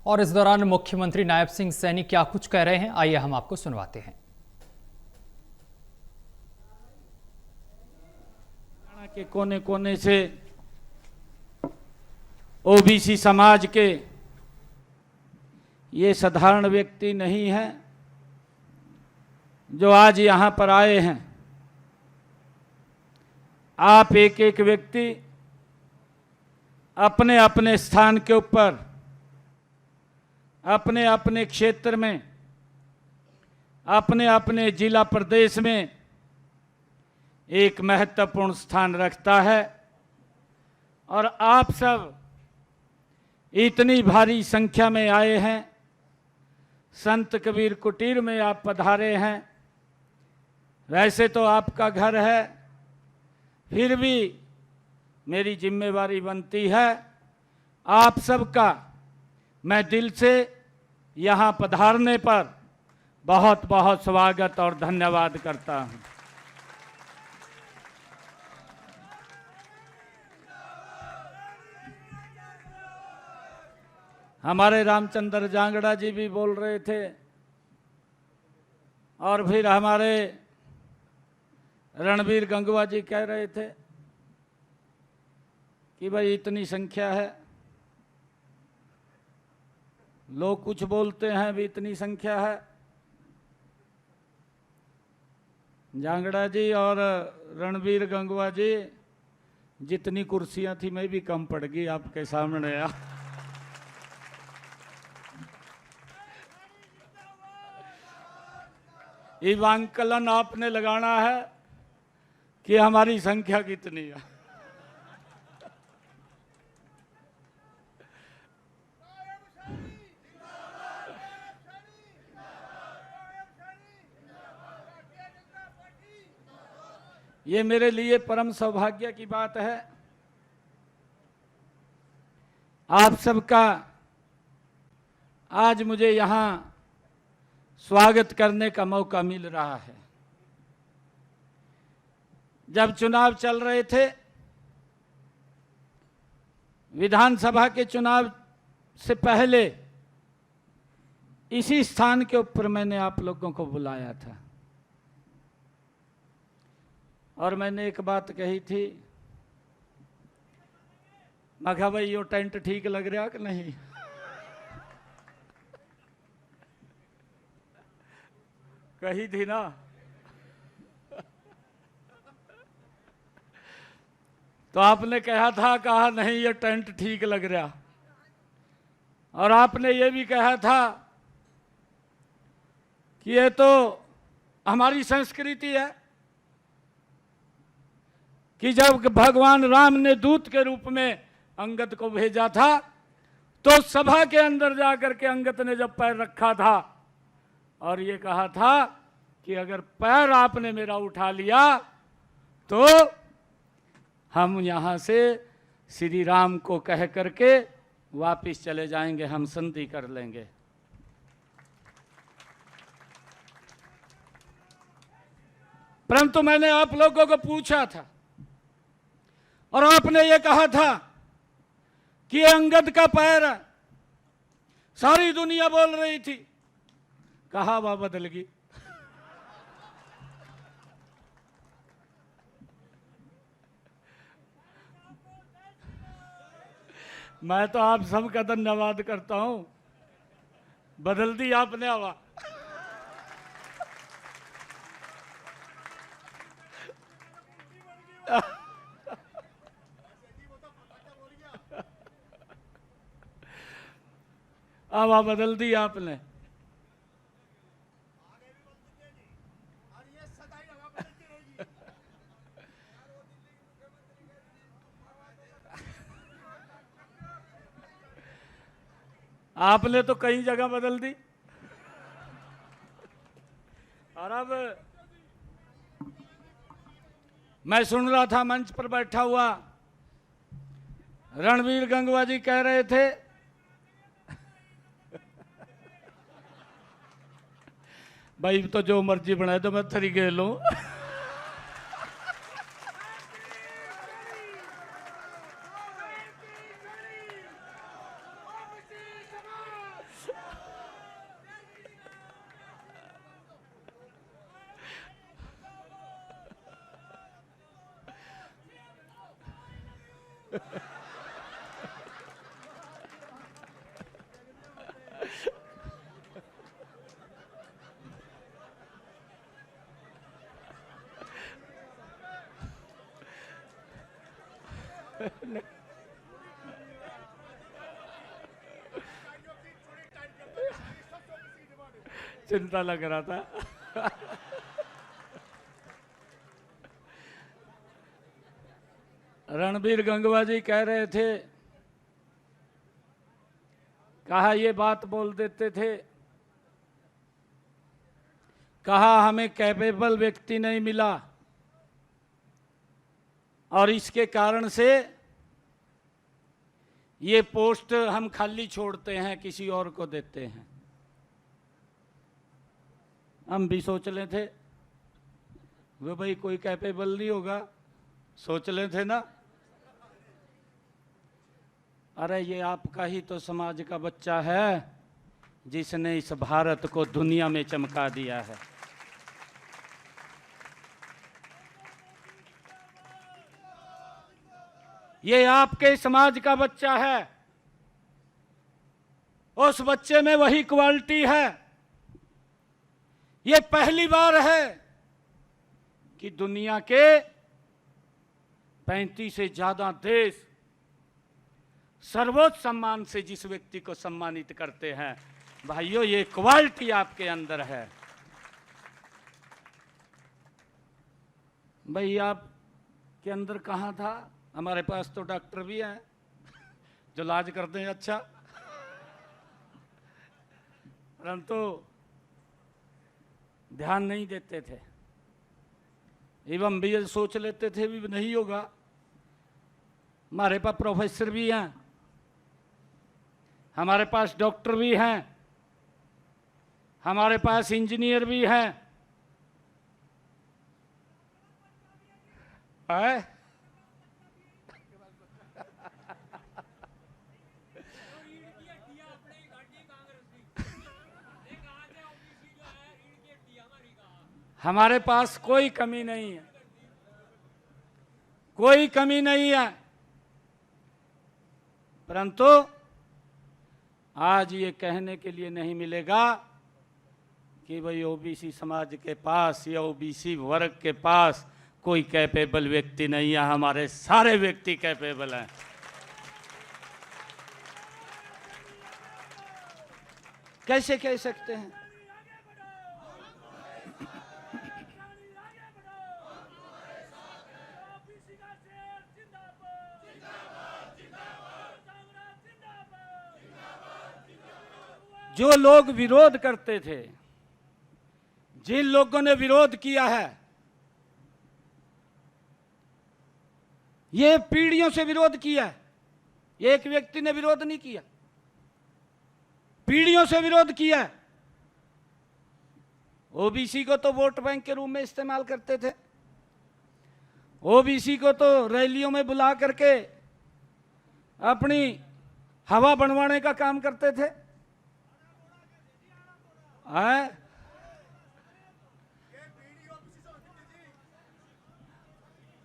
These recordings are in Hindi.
और इस दौरान मुख्यमंत्री नायब सिंह सैनी क्या कुछ कह रहे हैं, आइए हम आपको सुनवाते हैं। के कोने कोने से ओबीसी समाज के ये साधारण व्यक्ति नहीं है जो आज यहाँ पर आए हैं। आप एक एक व्यक्ति अपने अपने स्थान के ऊपर, अपने अपने क्षेत्र में, अपने अपने जिला प्रदेश में एक महत्वपूर्ण स्थान रखता है। और आप सब इतनी भारी संख्या में आए हैं, संत कबीर कुटीर में आप पधारे हैं। वैसे तो आपका घर है, फिर भी मेरी जिम्मेवारी बनती है आप सबका मैं दिल से यहाँ पधारने पर बहुत बहुत स्वागत और धन्यवाद करता हूँ। हमारे रामचंद्र जांगड़ा जी भी बोल रहे थे और फिर हमारे रणबीर गंगवा जी कह रहे थे कि भाई इतनी संख्या है, लोग कुछ बोलते हैं भी इतनी संख्या है। जांगड़ा जी और रणबीर गंगवा जी, जितनी कुर्सियां थी मैं भी कम पड़ गई आपके सामने। इवांकलन आपने लगाना है कि हमारी संख्या कितनी है। ये मेरे लिए परम सौभाग्य की बात है। आप सबका आज मुझे यहाँ स्वागत करने का मौका मिल रहा है। जब चुनाव चल रहे थे, विधानसभा के चुनाव से पहले इसी स्थान के ऊपर मैंने आप लोगों को बुलाया था और मैंने एक बात कही थी, मैं कहा भाई यो टेंट ठीक लग रहा कि नहीं। कही थी ना। तो आपने कहा नहीं ये टेंट ठीक लग रहा। और आपने ये भी कहा था कि ये तो हमारी संस्कृति है कि जब भगवान राम ने दूत के रूप में अंगद को भेजा था तो सभा के अंदर जाकर के अंगद ने जब पैर रखा था और ये कहा था कि अगर पैर आपने मेरा उठा लिया तो हम यहाँ से श्री राम को कह करके वापिस चले जाएंगे, हम संधि कर लेंगे। परंतु मैंने आप लोगों को पूछा था और आपने ये कहा था कि अंगद का पैर है। सारी दुनिया बोल रही थी, कहा वह बदल गई। मैं तो आप सबका धन्यवाद करता हूं, बदल दी आपने हवा। हवा बदल दी आपने। आपने तो कई जगह बदल दी। और अब मैं सुन रहा था मंच पर बैठा हुआ रणबीर गंगवा जी कह रहे थे भाई तो जो मर्जी बनाए तो मैं थरी गे लूं। चिंता लग रहा था। रणबीर गंगवा जी कह रहे थे, कहा ये बात बोल देते थे, कहा हमें कैपेबल व्यक्ति नहीं मिला और इसके कारण से ये पोस्ट हम खाली छोड़ते हैं, किसी और को देते हैं। हम भी सोच ले थे, वो भाई कोई कैपेबल नहीं होगा, सोच ले थे ना। अरे ये आपका ही तो समाज का बच्चा है जिसने इस भारत को दुनिया में चमका दिया है। ये आपके समाज का बच्चा है, उस बच्चे में वही क्वालिटी है। ये पहली बार है कि दुनिया के 35 से ज्यादा देश सर्वोच्च सम्मान से जिस व्यक्ति को सम्मानित करते हैं, भाइयों ये क्वालिटी आपके अंदर है। भाई आपके अंदर कहाँ था? हमारे पास तो डॉक्टर भी हैं जो इलाज करते हैं अच्छा, परंतु ध्यान नहीं देते थे। एवं भी ये सोच लेते थे भी नहीं होगा। हमारे पास प्रोफेसर भी हैं, हमारे पास डॉक्टर भी हैं, हमारे पास इंजीनियर भी हैं। हमारे पास कोई कमी नहीं है, कोई कमी नहीं है, परंतु आज ये कहने के लिए नहीं मिलेगा कि भाई ओबीसी समाज के पास या ओबीसी वर्ग के पास कोई कैपेबल व्यक्ति नहीं है। हमारे सारे व्यक्ति कैपेबल हैं। कैसे कह सकते हैं? जो लोग विरोध करते थे, जिन लोगों ने विरोध किया है, ये पीढ़ियों से विरोध किया है। ये एक व्यक्ति ने विरोध नहीं किया, पीढ़ियों से विरोध किया है। ओबीसी को तो वोट बैंक के रूप में इस्तेमाल करते थे, ओबीसी को तो रैलियों में बुला करके अपनी हवा बनवाने का काम करते थे।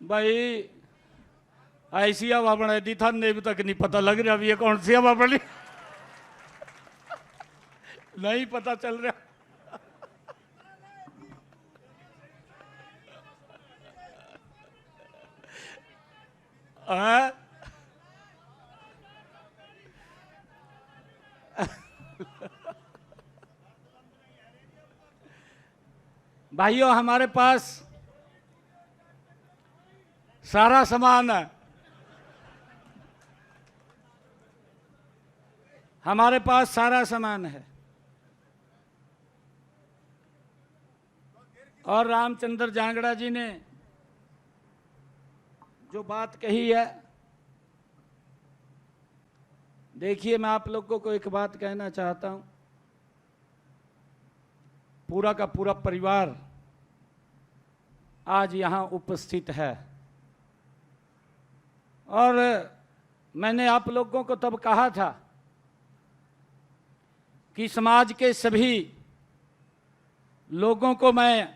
भाई ऐसी हवा बनाई थी, था नहीं तक नहीं पता लग रहा अभी ये कौन सी हवा बनी नहीं पता चल रहा। भाइयों हमारे पास सारा सामान है, हमारे पास सारा सामान है। और रामचंद्र जांगड़ा जी ने जो बात कही है, देखिए मैं आप लोगों को एक बात कहना चाहता हूं। पूरा का पूरा परिवार आज यहां उपस्थित है और मैंने आप लोगों को तब कहा था कि समाज के सभी लोगों को मैं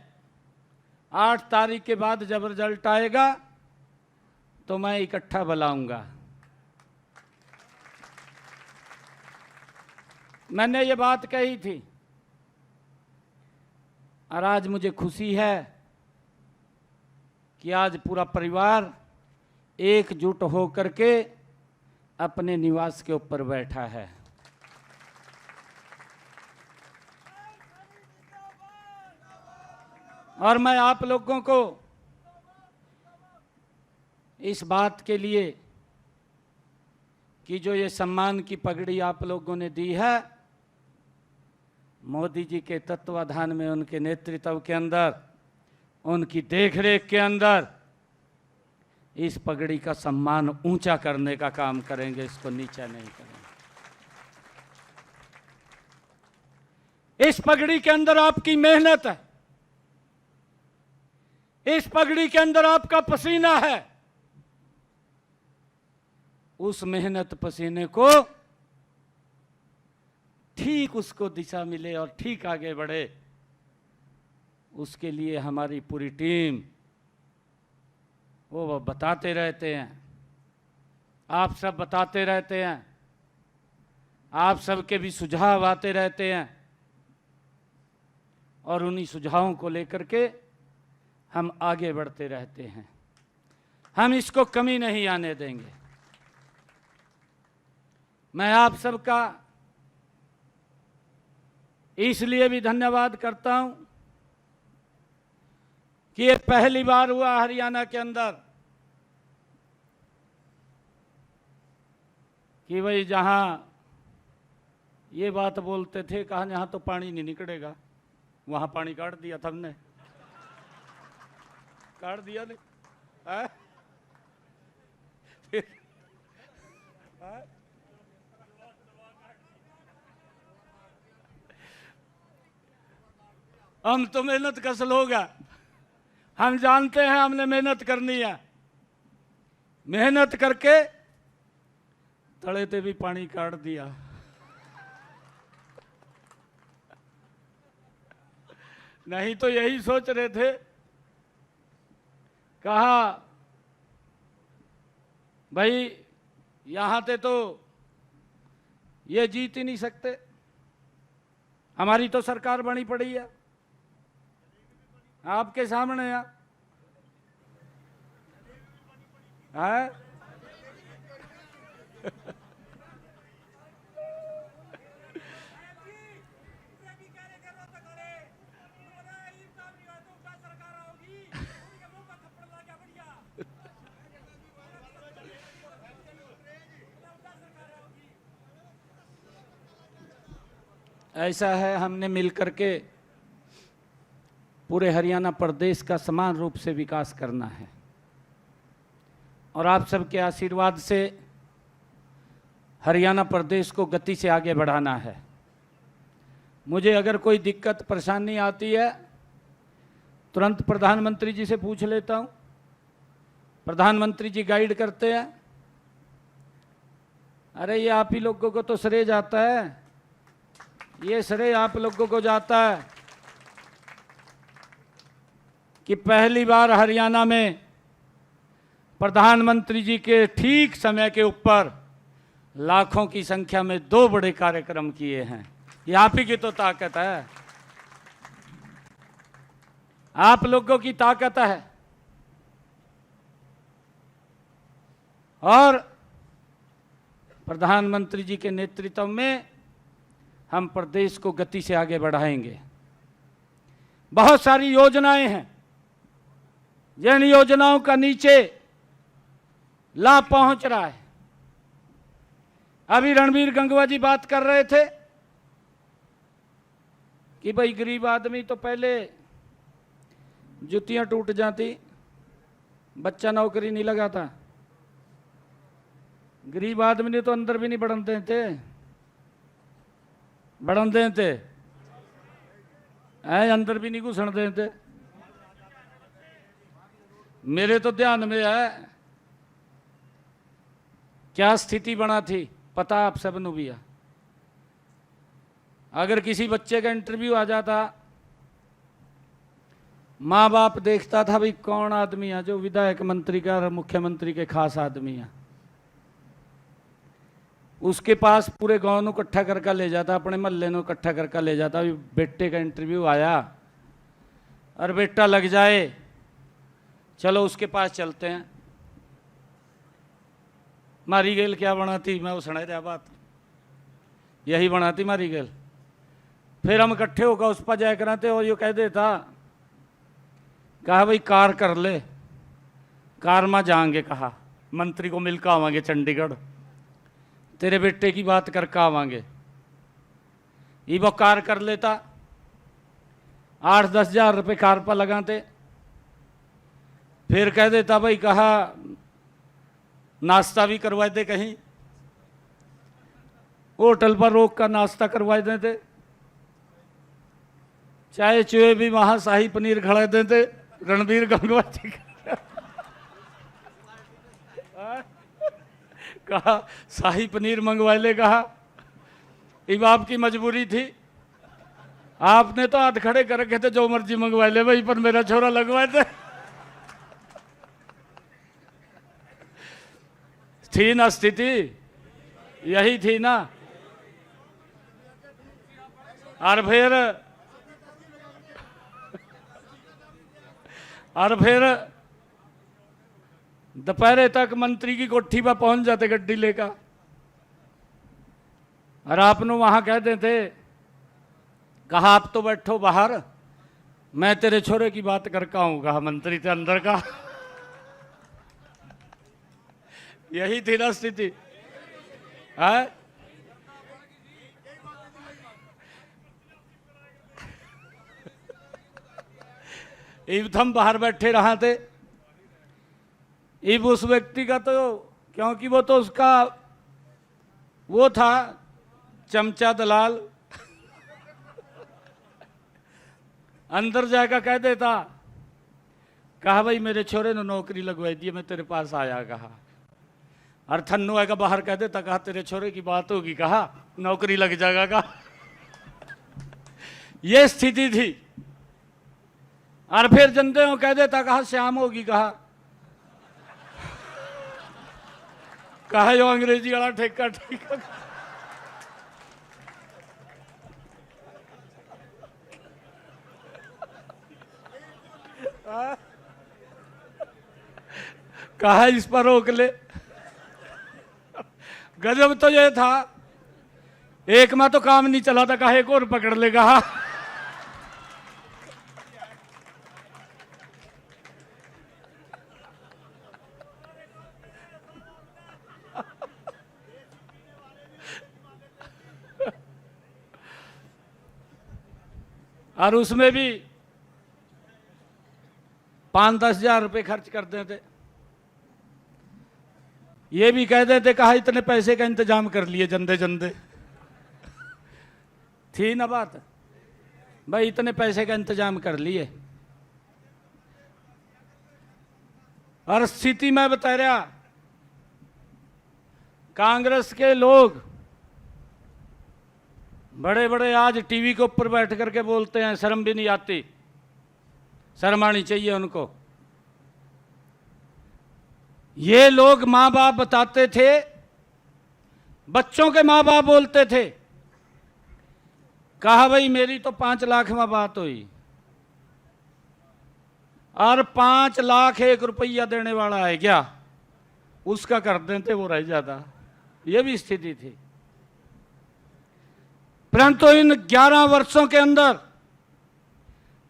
8 तारीख के बाद जब रिजल्ट आएगा तो मैं इकट्ठा बुलाऊंगा। मैंने ये बात कही थी और आज मुझे खुशी है कि आज पूरा परिवार एकजुट होकर के अपने निवास के ऊपर बैठा है। और मैं आप लोगों को इस बात के लिए कि जो ये सम्मान की पगड़ी आप लोगों ने दी है, मोदी जी के तत्वाधान में, उनके नेतृत्व के अंदर, उनकी देखरेख के अंदर इस पगड़ी का सम्मान ऊंचा करने का काम करेंगे, इसको नीचा नहीं करेंगे। इस पगड़ी के अंदर आपकी मेहनत है, इस पगड़ी के अंदर आपका पसीना है। उस मेहनत पसीने को ठीक उसको दिशा मिले और ठीक आगे बढ़े, उसके लिए हमारी पूरी टीम वो बताते रहते हैं, आप सब बताते रहते हैं, आप सबके भी सुझाव आते रहते हैं और उन्हीं सुझावों को लेकर के हम आगे बढ़ते रहते हैं। हम इसको कमी नहीं आने देंगे। मैं आप सबका इसलिए भी धन्यवाद करता हूं कि ये पहली बार हुआ हरियाणा के अंदर कि भाई जहां ये बात बोलते थे, कहा यहां तो पानी नहीं निकलेगा, वहां पानी काट दिया था हमने। काट दिया नहीं है? हम तो मेहनत कस लोग हैं, हम जानते हैं हमने मेहनत करनी है। मेहनत करके तड़े ते भी पानी काट दिया। नहीं तो यही सोच रहे थे, कहा भाई यहां से तो ये जीत ही नहीं सकते, हमारी तो सरकार बनी पड़ी है, आपके सामने है। ऐसा है, हमने मिलकर के पूरे हरियाणा प्रदेश का समान रूप से विकास करना है और आप सबके आशीर्वाद से हरियाणा प्रदेश को गति से आगे बढ़ाना है। मुझे अगर कोई दिक्कत परेशानी आती है तुरंत प्रधानमंत्री जी से पूछ लेता हूँ, प्रधानमंत्री जी गाइड करते हैं। अरे ये आप ही लोगों को तो श्रेय जाता है, ये श्रेय आप लोगों को जाता है कि पहली बार हरियाणा में प्रधानमंत्री जी के ठीक समय के ऊपर लाखों की संख्या में 2 बड़े कार्यक्रम किए हैं। ये आप ही की तो ताकत है, आप लोगों की ताकत है। और प्रधानमंत्री जी के नेतृत्व में हम प्रदेश को गति से आगे बढ़ाएंगे। बहुत सारी योजनाएं हैं, जिन योजनाओं का नीचे लाभ पहुंच रहा है। अभी रणबीर गंगवा जी बात कर रहे थे कि भाई गरीब आदमी तो पहले जुतियां टूट जाती, बच्चा नौकरी नहीं लगाता, गरीब आदमी ने तो अंदर भी नहीं बढ़न देते, बढ़न देते अंदर भी नहीं घुसन देते। मेरे तो ध्यान में है क्या स्थिति बना थी, पता आप सबनों भी है। अगर किसी बच्चे का इंटरव्यू आ जाता, माँ बाप देखता था भाई कौन आदमी है जो विधायक मंत्री का और मुख्यमंत्री के खास आदमी है। उसके पास पूरे गांव ਨੂੰ इकट्ठा करके ले जाता, अपने महल्ले ਨੂੰ इकट्ठा करके ले जाता। अभी बेटे का इंटरव्यू आया और बेटा लग जाए, चलो उसके पास चलते हैं। मारी गेल क्या बनाती, मैं वो सुना रहा बात, यही बनाती मारी गेल। फिर हम इकट्ठे होकर उस पर जाया कराते और ये कह देता, कहा भाई कार कर ले, कार में जाएंगे, कहा मंत्री को मिलकर आवांगे चंडीगढ़, तेरे बेटे की बात करके आवांगे। ये वो कार कर लेता, 8-10 हज़ार रुपये कार पर लगाते। फिर कह देता भाई कहा नाश्ता भी करवा दे, कहीं होटल पर रोक कर नाश्ता करवा देते, चाय चुए भी वहां शाही पनीर खड़ा देते, रणबीर गंगवा जी कहा शाही पनीर मंगवा ले, कहा ये बाप की मजबूरी थी, आपने तो हाथ खड़े कर रखे थे जो मर्जी मंगवा ले भाई, पर मेरा छोरा लगवाए थे। थी ना स्थिति, यही थी ना। और फिर दोपहर तक मंत्री की कोठी पर पहुंच जाते गड्डी लेकर, और आपने वहां कह देते, कहा आप तो बैठो बाहर, मैं तेरे छोरे की बात करके आऊंगा। मंत्री थे अंदर का। यही थी ना स्थिति है। इब हम बाहर बैठे रहा थे, इब उस व्यक्ति का तो, क्योंकि वो तो उसका वो था चमचा दलाल, अंदर जाकर कह देता, कहा भाई मेरे छोरे ने नौकरी लगवाई दी, मैं तेरे पास आया, कहा। और थन्नू आएगा बाहर कह देता, कहा तेरे छोरे की बात होगी, कहा नौकरी लग जाएगा, कहा। ये स्थिति थी। और फिर जनते हो कह देता, कहा श्याम होगी, कहा यो अंग्रेजी वाला ठेका ठेका। कहा इस पर रोक ले। गजब तो ये था, एक में तो काम नहीं चला था, कहा एक और पकड़ ले, कहा। और उसमें भी 5-10 हज़ार रुपये खर्च कर देते। ये भी कह देते, कहा इतने पैसे का इंतजाम कर लिए जंदे जंदे। थी ना बात भाई, इतने पैसे का इंतजाम कर लिए। और स्थिति मैं बता रहा, कांग्रेस के लोग बड़े बड़े आज टीवी के ऊपर बैठ करके बोलते हैं, शर्म भी नहीं आती, शर्म आनी चाहिए उनको। ये लोग माँ बाप बताते थे, बच्चों के माँ बाप बोलते थे, कहा भाई मेरी तो 5 लाख में बात हुई, और 5 लाख 1 रुपया देने वाला है क्या, उसका कर देते, वो रह जाता। ये भी स्थिति थी। परंतु इन 11 वर्षों के अंदर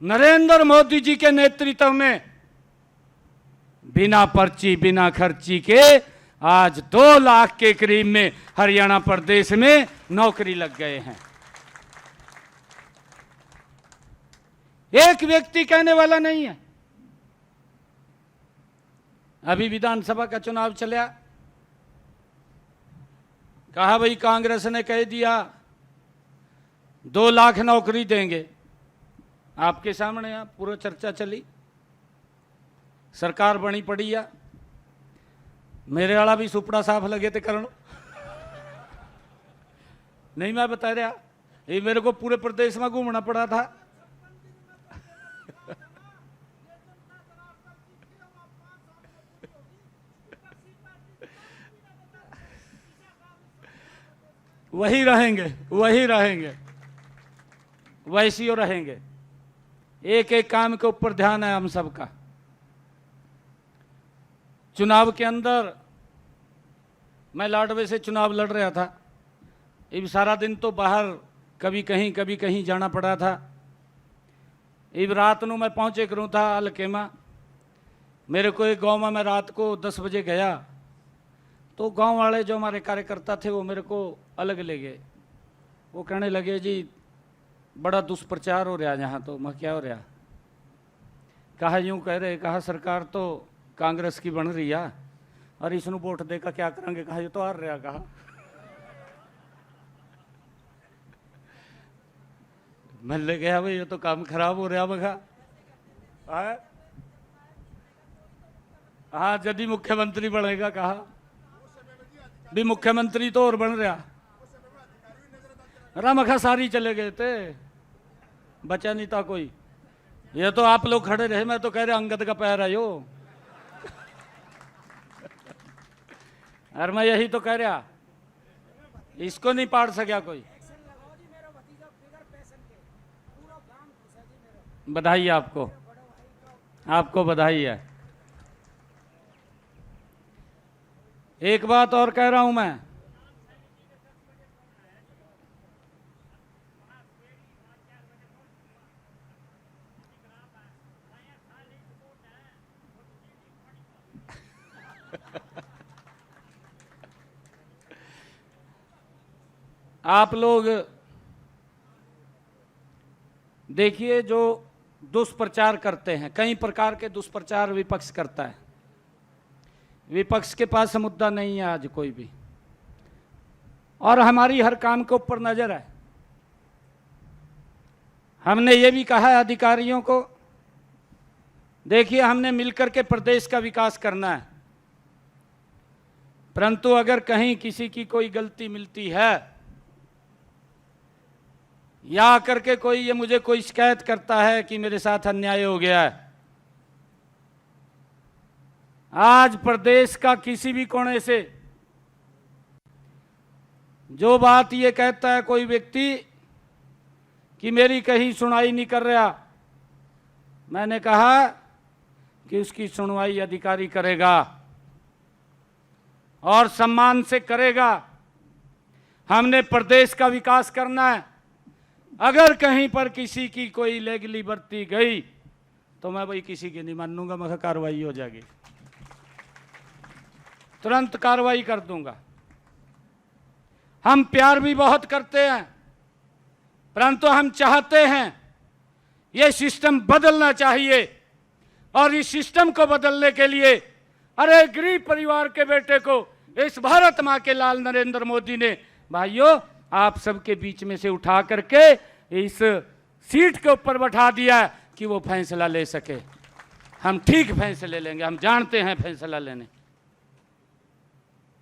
नरेंद्र मोदी जी के नेतृत्व में बिना पर्ची बिना खर्ची के आज 2 लाख के करीब में हरियाणा प्रदेश में नौकरी लग गए हैं। एक व्यक्ति कहने वाला नहीं है। अभी विधानसभा का चुनाव चला, कहा भाई कांग्रेस ने कह दिया 2 लाख नौकरी देंगे। आपके सामने यहाँ पूरा चर्चा चली, सरकार बनी पड़ी है, मेरे वाला भी सुपड़ा साफ लगे थे करण। नहीं मैं बता रहा, ये मेरे को पूरे प्रदेश में घूमना पड़ा था। वही रहेंगे, वही रहेंगे, वैसी ही रहेंगे। एक एक काम के ऊपर ध्यान है हम सबका। चुनाव के अंदर मैं लाडवे से चुनाव लड़ रहा था। अब सारा दिन तो बाहर कभी कहीं जाना पड़ा था। अब रात को मैं पहुँचे करूँ था अलकेमा। मेरे को एक गांव में मैं रात को 10 बजे गया तो गांव वाले जो हमारे कार्यकर्ता थे वो मेरे को अलग ले गए। वो कहने लगे जी बड़ा दुष्प्रचार हो रहा यहाँ। तो मैं क्या हो रहा? कहा यूँ कह रहे, कहा सरकार तो कांग्रेस की बन रही है और इसनु वोट देकर क्या करेंगे? कहा ये तो हार रहा। कहा मैं ले गया भाई ये तो काम खराब हो रहा। बगा हाँ यदि मुख्यमंत्री बनेगा। कहा भी मुख्यमंत्री तो और बन रहा। रामखा सारी चले गए थे, बचा नहीं था कोई। ये तो आप लोग खड़े रहे, मैं तो कह रहा अंगद का पैर आयो। और मैं यही तो कह रहा, इसको नहीं पाड़ सका कोई। बधाई आपको, आपको बधाई है। एक बात और कह रहा हूं मैं, आप लोग देखिए जो दुष्प्रचार करते हैं, कई प्रकार के दुष्प्रचार विपक्ष करता है। विपक्ष के पास मुद्दा नहीं है आज कोई भी, और हमारी हर काम के ऊपर नजर है। हमने ये भी कहा है अधिकारियों को, देखिए हमने मिलकर के प्रदेश का विकास करना है, परंतु अगर कहीं किसी की कोई गलती मिलती है या आकर के कोई ये मुझे कोई शिकायत करता है कि मेरे साथ अन्याय हो गया है, आज प्रदेश का किसी भी कोने से जो बात ये कहता है कोई व्यक्ति कि मेरी कहीं सुनवाई नहीं कर रहा, मैंने कहा कि उसकी सुनवाई अधिकारी करेगा और सम्मान से करेगा। हमने प्रदेश का विकास करना है। अगर कहीं पर किसी की कोई लेगली बरती गई तो मैं भाई किसी की नहीं मानूंगा, मैं कार्रवाई हो जाएगी, तुरंत कार्रवाई कर दूंगा। हम प्यार भी बहुत करते हैं, परंतु हम चाहते हैं ये सिस्टम बदलना चाहिए, और इस सिस्टम को बदलने के लिए अरे गरीब परिवार के बेटे को इस भारत मां के लाल नरेंद्र मोदी ने भाइयों आप सबके बीच में से उठा करके इस सीट के ऊपर बैठा दिया कि वो फैसला ले सके। हम ठीक फैसले लेंगे, हम जानते हैं फैसला लेने।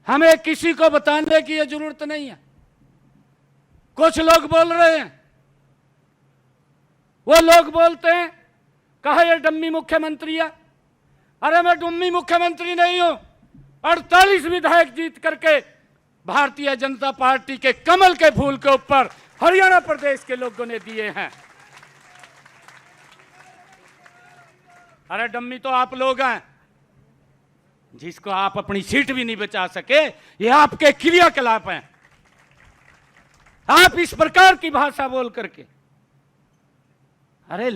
हमें किसी को बताने की जरूरत नहीं है। कुछ लोग बोल रहे हैं, वो लोग बोलते हैं कहा ये डम्मी मुख्यमंत्री है। अरे मैं डम्मी मुख्यमंत्री नहीं हूं। 48 विधायक जीत करके भारतीय जनता पार्टी के कमल के फूल के ऊपर हरियाणा प्रदेश के लोगों ने दिए हैं। अरे डम्मी तो आप लोग हैं जिसको आप अपनी सीट भी नहीं बचा सके। ये आपके क्रियाकलाप हैं। आप इस प्रकार की भाषा बोल करके अरे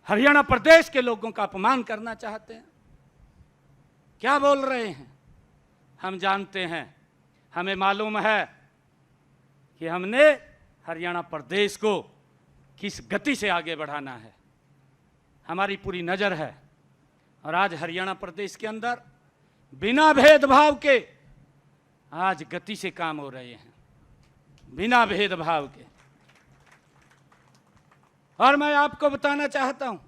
हरियाणा प्रदेश के लोगों का अपमान करना चाहते हैं। क्या बोल रहे हैं? हम जानते हैं, हमें मालूम है कि हमने हरियाणा प्रदेश को किस गति से आगे बढ़ाना है। हमारी पूरी नज़र है, और आज हरियाणा प्रदेश के अंदर बिना भेदभाव के आज गति से काम हो रहे हैं, बिना भेदभाव के। और मैं आपको बताना चाहता हूं,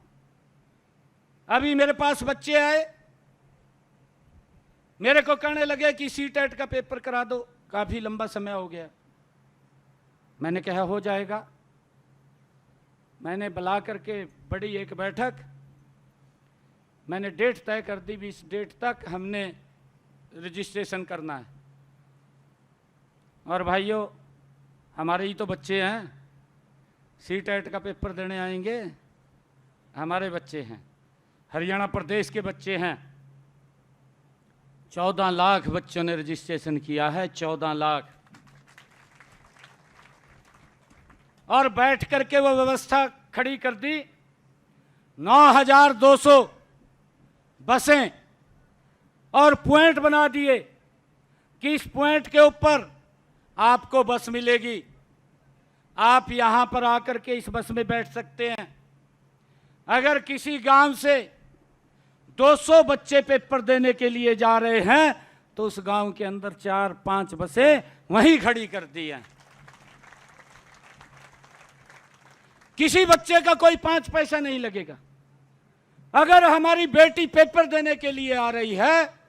अभी मेरे पास बच्चे आए, मेरे को कहने लगे कि सीटेट का पेपर करा दो, काफी लंबा समय हो गया। मैंने कहा हो जाएगा। मैंने बुला करके बड़ी एक बैठक, मैंने डेट तय कर दी, 20 डेट तक हमने रजिस्ट्रेशन करना है। और भाइयों हमारे ही तो बच्चे हैं, सीटेट का पेपर देने आएंगे, हमारे बच्चे हैं, हरियाणा प्रदेश के बच्चे हैं। 14 लाख बच्चों ने रजिस्ट्रेशन किया है, 14 लाख। और बैठ करके वो व्यवस्था खड़ी कर दी, 9,200 बसें और पॉइंट बना दिए कि इस पॉइंट के ऊपर आपको बस मिलेगी, आप यहां पर आकर के इस बस में बैठ सकते हैं। अगर किसी गांव से 200 बच्चे पेपर देने के लिए जा रहे हैं तो उस गांव के अंदर 4-5 बसें वहीं खड़ी कर दी हैं। किसी बच्चे का कोई 5 पैसा नहीं लगेगा। अगर हमारी बेटी पेपर देने के लिए आ रही है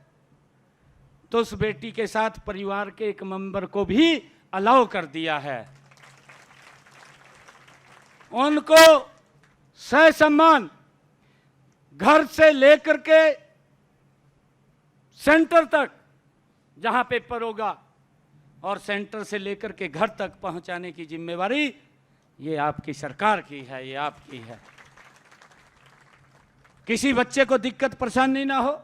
तो उस बेटी के साथ परिवार के एक मेंबर को भी अलाउ कर दिया है। उनको ससम्मान घर से लेकर के सेंटर तक जहां पेपर होगा और सेंटर से लेकर के घर तक पहुंचाने की जिम्मेवारी ये आपकी सरकार की है, ये आपकी है। किसी बच्चे को दिक्कत परेशानी ना हो,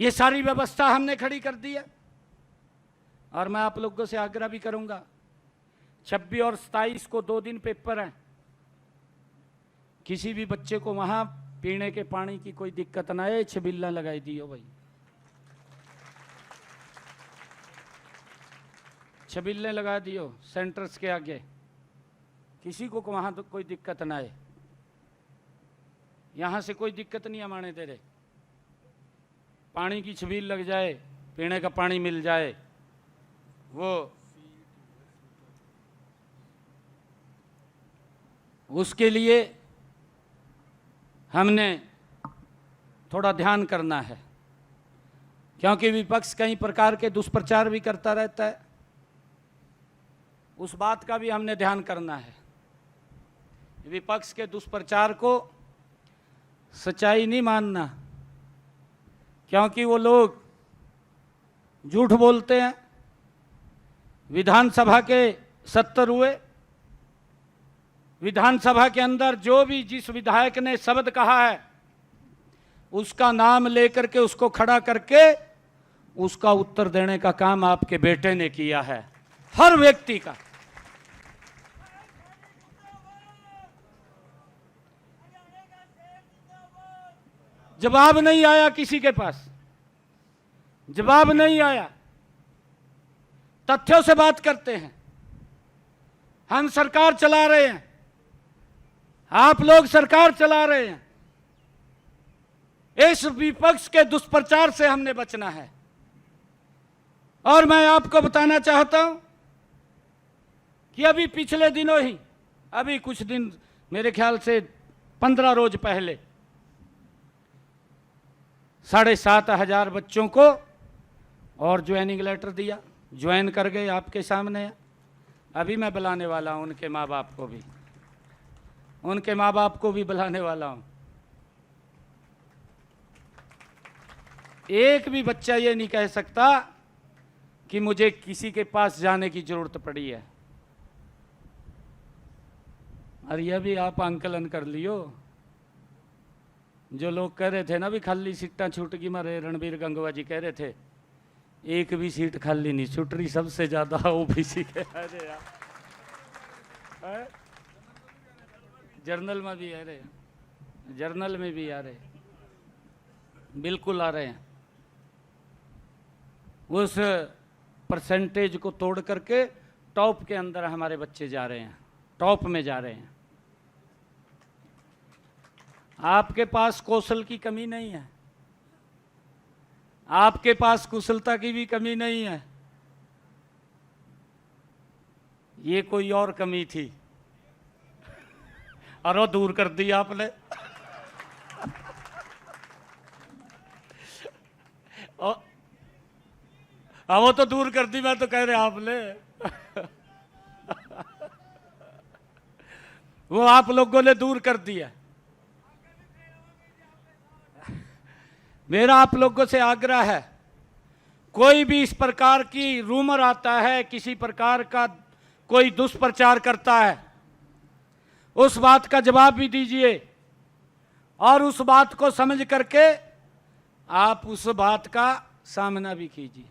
ये सारी व्यवस्था हमने खड़ी कर दी है। और मैं आप लोगों से आग्रह भी करूंगा, 26 और 27 को 2 दिन पेपर हैं। किसी भी बच्चे को वहां पीने के पानी की कोई दिक्कत ना आए, छबिल्ला लगाई दियो भाई, छबिल्ले लगा दियो सेंटर्स के आगे, किसी को वहां तो कोई दिक्कत ना आए। यहां से कोई दिक्कत नहीं हमारे दे रहे, पानी की छबील लग जाए, पीने का पानी मिल जाए। वो उसके लिए हमने थोड़ा ध्यान करना है, क्योंकि विपक्ष कई प्रकार के दुष्प्रचार भी करता रहता है। उस बात का भी हमने ध्यान करना है। विपक्ष के दुष्प्रचार को सच्चाई नहीं मानना, क्योंकि वो लोग झूठ बोलते हैं। विधानसभा के 70 हुए, विधानसभा के अंदर जो भी जिस विधायक ने शब्द कहा है उसका नाम लेकर के उसको खड़ा करके उसका उत्तर देने का काम आपके बेटे ने किया है, हर व्यक्ति का। जवाब नहीं आया, किसी के पास जवाब नहीं आया। तथ्यों से बात करते हैं। हम सरकार चला रहे हैं, आप लोग सरकार चला रहे हैं। इस विपक्ष के दुष्प्रचार से हमने बचना है। और मैं आपको बताना चाहता हूं कि अभी पिछले दिनों ही, अभी कुछ दिन, मेरे ख्याल से 15 रोज पहले 7,500 बच्चों को और ज्वाइनिंग लेटर दिया, ज्वाइन कर गए आपके सामने। अभी मैं बुलाने वाला हूं उनके माँ बाप को भी, उनके माँ बाप को भी बुलाने वाला हूं। एक भी बच्चा ये नहीं कह सकता कि मुझे किसी के पास जाने की जरूरत पड़ी है। और यह भी आप आंकलन कर लियो, जो लोग कह रहे थे ना भी खाली सीटें छूट गई, मारे रणबीर गंगवा जी कह रहे थे एक भी सीट खाली नहीं छूट रही, सबसे ज्यादा ओबीसी के। अरे यार, जर्नल में भी आ रहे हैं, जर्नल में भी आ रहे हैं, बिल्कुल आ रहे हैं। उस परसेंटेज को तोड़ करके टॉप के अंदर हमारे बच्चे जा रहे हैं, टॉप में जा रहे हैं। आपके पास कौशल की कमी नहीं है, आपके पास कुशलता की भी कमी नहीं है, ये कोई और कमी थी और वो दूर कर दी आपने। वो तो दूर कर दी, मैं तो कह रहे आपने। वो आप लोगों ने दूर कर दिया। मेरा आप लोगों से आग्रह है, कोई भी इस प्रकार की रूमर आता है, किसी प्रकार का कोई दुष्प्रचार करता है, उस बात का जवाब भी दीजिए और उस बात को समझ करके आप उस बात का सामना भी कीजिए।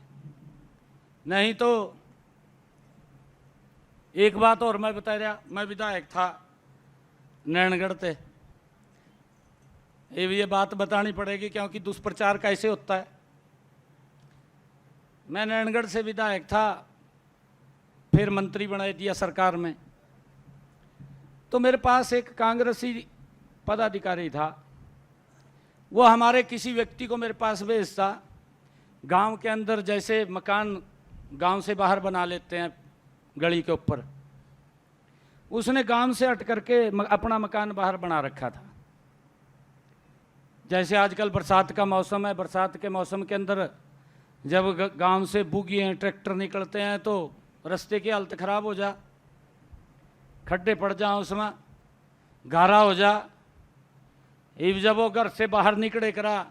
नहीं तो एक बात और मैं बता रहा, मैं विधायक था नैनगढ़ से, ये बात बतानी पड़ेगी क्योंकि दुष्प्रचार कैसे होता है। मैं नैनगढ़ से विधायक था, फिर मंत्री बना दिया सरकार में। तो मेरे पास एक कांग्रेसी पदाधिकारी था, वो हमारे किसी व्यक्ति को मेरे पास भेजता। गांव के अंदर जैसे मकान गांव से बाहर बना लेते हैं गली के ऊपर, उसने गांव से हट करके अपना मकान बाहर बना रखा था। जैसे आजकल बरसात का मौसम है, बरसात के मौसम के अंदर जब गांव से बुगिए ट्रैक्टर निकलते हैं तो रास्ते की हालत ख़राब हो जा, खड्डे पड़ जा, उसमें गारा हो जा। जब वो घर से बाहर निकले करा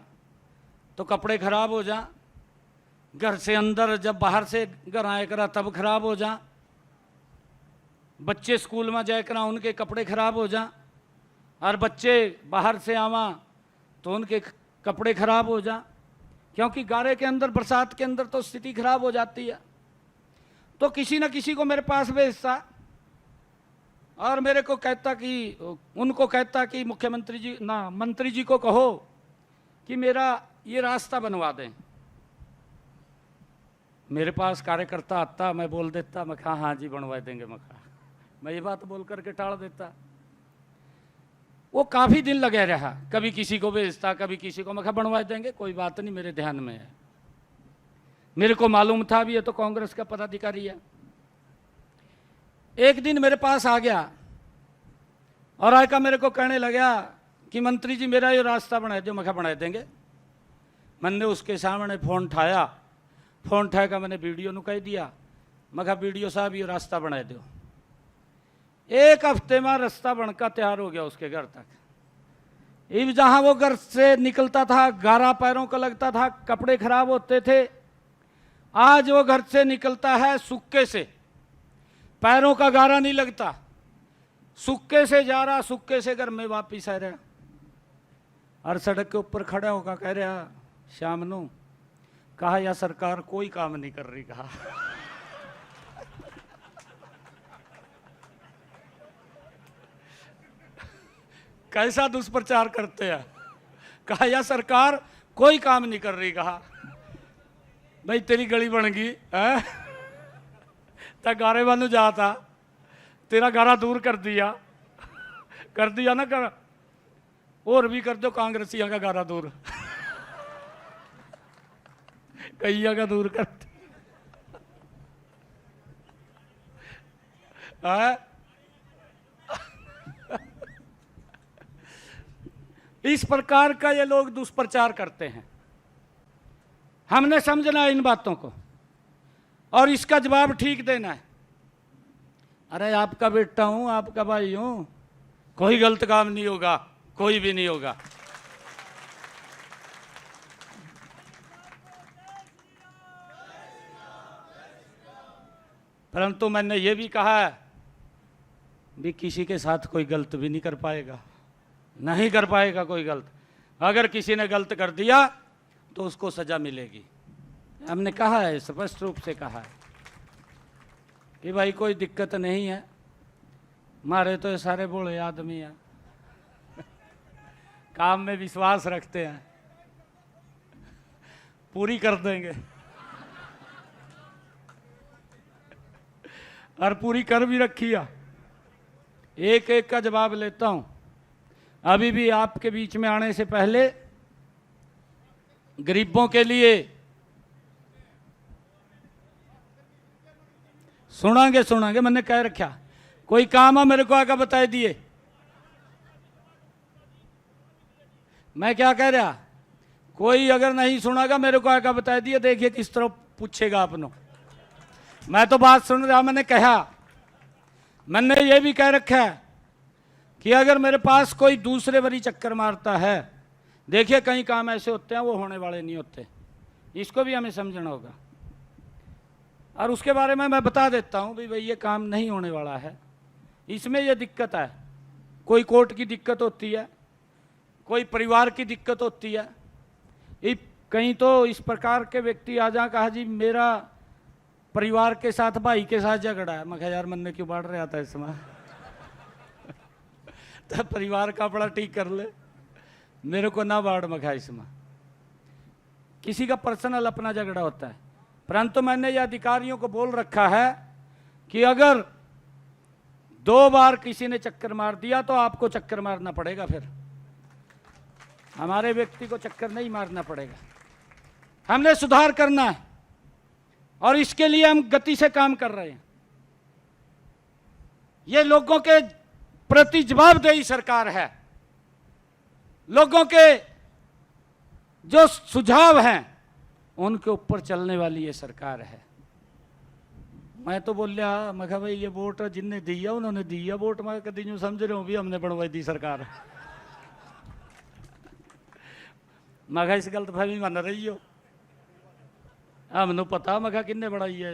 तो कपड़े खराब हो जा, घर से अंदर जब बाहर से घर आए करा तब खराब हो जा, बच्चे स्कूल में जाए करा उनके कपड़े खराब हो जा, और बच्चे बाहर से आवा तो उनके कपड़े खराब हो जा, क्योंकि गारे के अंदर बरसात के अंदर तो स्थिति खराब हो जाती है। तो किसी न किसी को मेरे पास भेजता और मेरे को कहता कि उनको कहता कि मुख्यमंत्री जी ना मंत्री जी को कहो कि मेरा ये रास्ता बनवा दें। मेरे पास कार्यकर्ता आता, मैं बोल देता, मैं कहा हाँ जी बनवा देंगे, मैं ये बात बोल करके टाल देता। वो काफ़ी दिन लगे रहा, कभी किसी को भेजता कभी किसी को, मैं कहा बनवा देंगे, कोई बात नहीं, मेरे ध्यान में है। मेरे को मालूम था भी ये तो कांग्रेस का पदाधिकारी है। एक दिन मेरे पास आ गया और आकर मेरे को कहने लगा कि मंत्री जी मेरा ये रास्ता बना दो। मैं कहा बना देंगे। मैंने उसके सामने फ़ोन उठाया, फ़ोन उठा कर मैंने वीडियो नु कह दिया, मैं कहा वीडियो साहब ये रास्ता बना दो। एक हफ्ते में रास्ता बनकर तैयार हो गया उसके घर तक। इब जहाँ वो घर से निकलता था गारा पैरों को लगता था, कपड़े खराब होते थे, आज वो घर से निकलता है सुक्के से, पैरों का गारा नहीं लगता, सुक्के से जा रहा, सुक्के से घर में वापिस आ रहा। और सड़क के ऊपर खड़ा होकर कह रहा शाम नू, कहा या सरकार कोई काम नहीं कर रही। कहा कैसा दुष्प्रचार करते हैं। कहा या सरकार कोई काम नहीं कर रही। कहा भाई तेरी गली बन गई है, ता गारे वालू जाता, तेरा गारा दूर कर दिया ना, कर और भी कर दो कांग्रेसियों का गारा दूर कईया का दूर कर इस प्रकार का ये लोग दुष्प्रचार करते हैं। हमने समझना है इन बातों को और इसका जवाब ठीक देना है। अरे आपका बेटा हूं, आपका भाई हूं, कोई गलत काम नहीं होगा, कोई भी नहीं होगा। परंतु मैंने ये भी कहा है भी किसी के साथ कोई गलत भी नहीं कर पाएगा, नहीं कर पाएगा कोई गलत। अगर किसी ने गलत कर दिया तो उसको सजा मिलेगी। हमने कहा है, स्पष्ट रूप से कहा है कि भाई कोई दिक्कत नहीं है, मारे तो ये सारे बूढ़े आदमी हैं, काम में विश्वास रखते हैं, पूरी कर देंगे और पूरी कर भी रखी है। एक एक का जवाब लेता हूं। अभी भी आपके बीच में आने से पहले गरीबों के लिए सुनांगे मैंने कह रखा, कोई काम है मेरे को आकर बता दिए। मैं क्या कह रहा, कोई अगर नहीं सुनागा मेरे को आकर बता दिए, देखिए किस तरह पूछेगा आपने। मैं तो बात सुन रहा, मैंने कहा, मैंने ये भी कह रखा है कि अगर मेरे पास कोई दूसरे बड़ी चक्कर मारता है, देखिए कई काम ऐसे होते हैं वो होने वाले नहीं होते, इसको भी हमें समझना होगा। और उसके बारे में मैं बता देता हूँ भाई ये काम नहीं होने वाला है। इसमें ये दिक्कत है, कोई कोर्ट की दिक्कत होती है, कोई परिवार की दिक्कत होती है। कहीं तो इस प्रकार के व्यक्ति आ जा, कहा जी मेरा परिवार के साथ, भाई के साथ झगड़ा है। मैं कहा यार मन में क्यों बांट रहा था इसमें तो परिवार का बड़ा ठीक कर ले, मेरे को ना बाढ़ मखा। इसमें किसी का पर्सनल अपना झगड़ा होता है, परंतु मैंने ये अधिकारियों को बोल रखा है कि अगर 2 बार किसी ने चक्कर मार दिया तो आपको चक्कर मारना पड़ेगा। फिर हमारे व्यक्ति को चक्कर नहीं मारना पड़ेगा। हमने सुधार करना है और इसके लिए हम गति से काम कर रहे हैं। ये लोगों के प्रति जवाबदेही सरकार है। लोगों के जो सुझाव हैं उनके ऊपर चलने वाली ये सरकार है। मैं तो बोल रहा, मैं कहा भाई ये वोट जिनने दिया उन्होंने दिया वोट, मैं कभी यूं समझ रहा हूं भी हमने बनवाई दी सरकार। मैं कहा इस गलतफहमी मन रही हो, हमने पता मैं कहा किन्ने बढ़ाई है।